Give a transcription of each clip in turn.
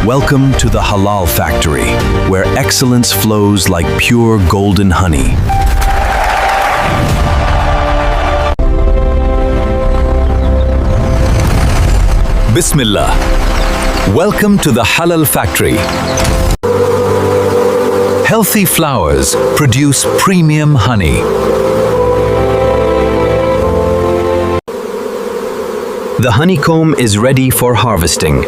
Welcome to the Halal Factory, where excellence flows like pure golden honey. Bismillah. Welcome to the Halal Factory. Healthy flowers produce premium honey. The honeycomb is ready for harvesting.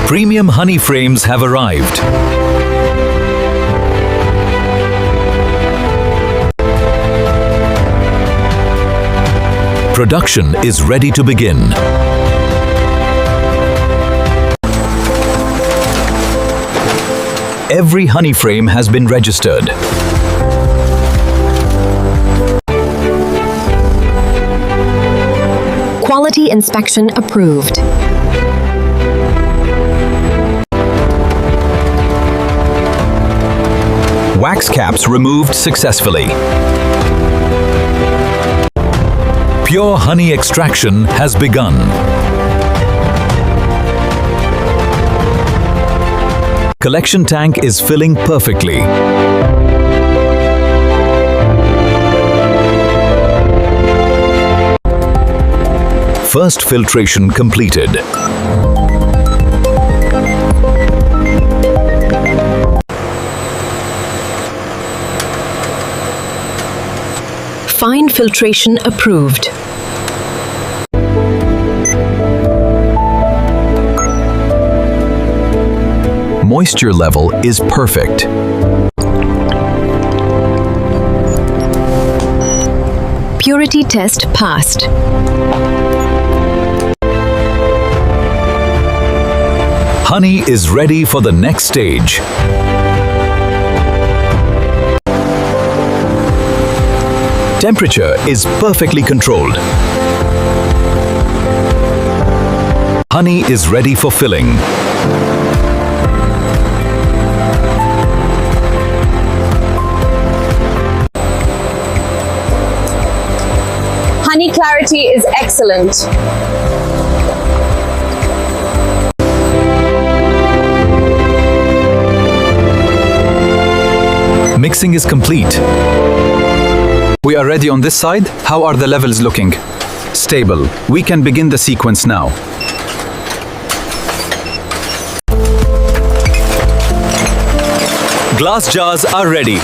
Premium honey frames have arrived. Production is ready to begin. Every honey frame has been registered. Quality inspection approved. Wax caps removed successfully. Pure honey extraction has begun. Collection tank is filling perfectly. First filtration completed. Fine filtration approved. Moisture level is perfect. Purity test passed. Honey is ready for the next stage. Temperature is perfectly controlled. Honey is ready for filling. Honey clarity is excellent. Mixing is complete. We are ready on this side. How are the levels looking? Stable. We can begin the sequence now. Glass jars are ready.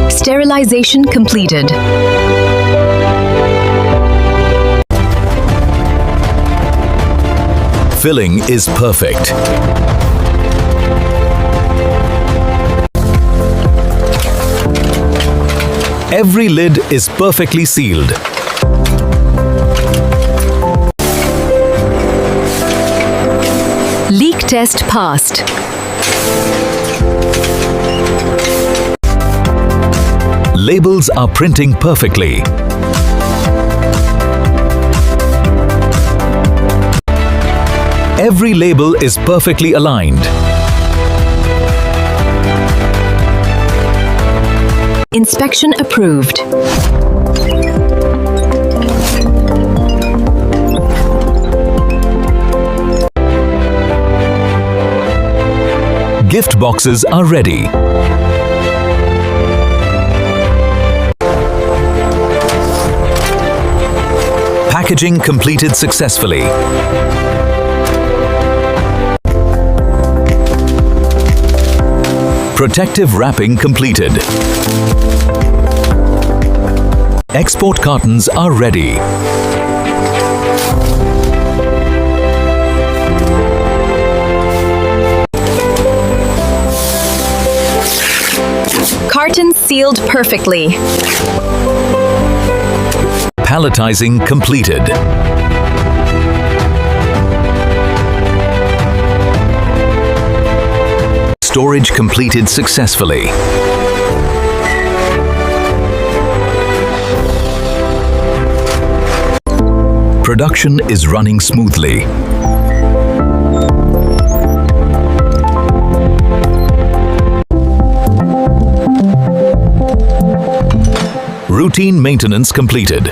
Sterilization completed. Filling is perfect. Every lid is perfectly sealed. Leak test passed. Labels are printing perfectly. Every label is perfectly aligned. Inspection approved. Gift boxes are ready. Packaging completed successfully. Protective wrapping completed. Export cartons are ready. Cartons sealed perfectly. Palletizing completed. Storage completed successfully. Production is running smoothly. Routine maintenance completed.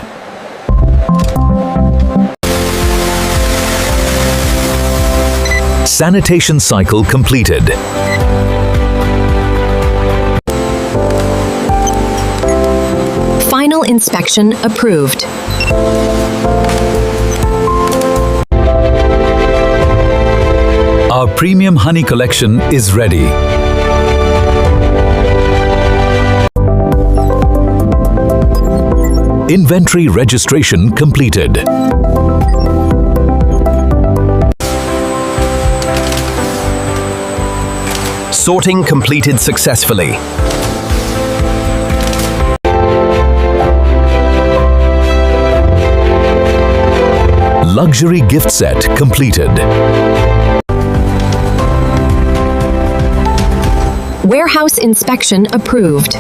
Sanitation cycle completed. Final inspection approved. Our premium honey collection is ready. Inventory registration completed. Sorting completed successfully. Luxury gift set completed. Warehouse inspection approved.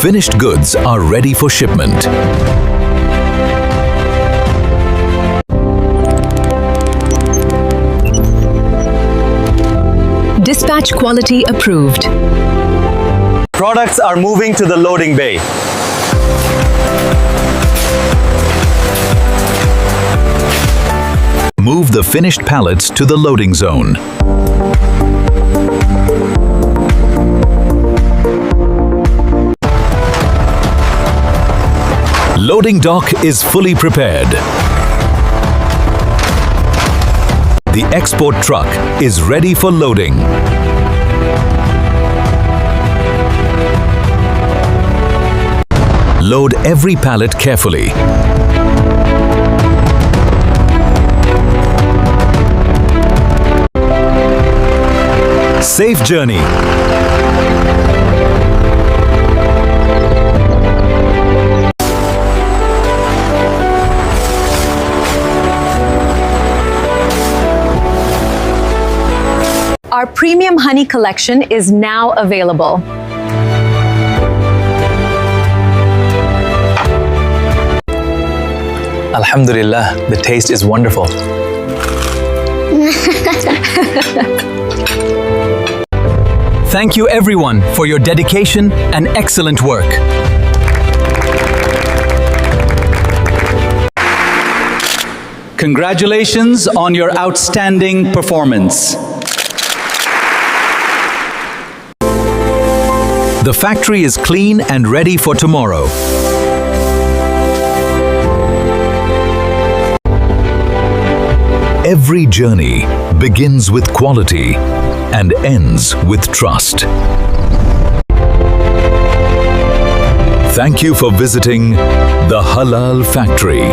Finished goods are ready for shipment. Dispatch quality approved. Products are moving to the loading bay. Move the finished pallets to the loading zone. Loading dock is fully prepared. The export truck is ready for loading. Load every pallet carefully. Safe journey. Our premium honey collection is now available. Alhamdulillah, the taste is wonderful. Thank you everyone for your dedication and excellent work. Congratulations on your outstanding performance. The factory is clean and ready for tomorrow. Every journey begins with quality and ends with trust. Thank you for visiting the Halal Factory.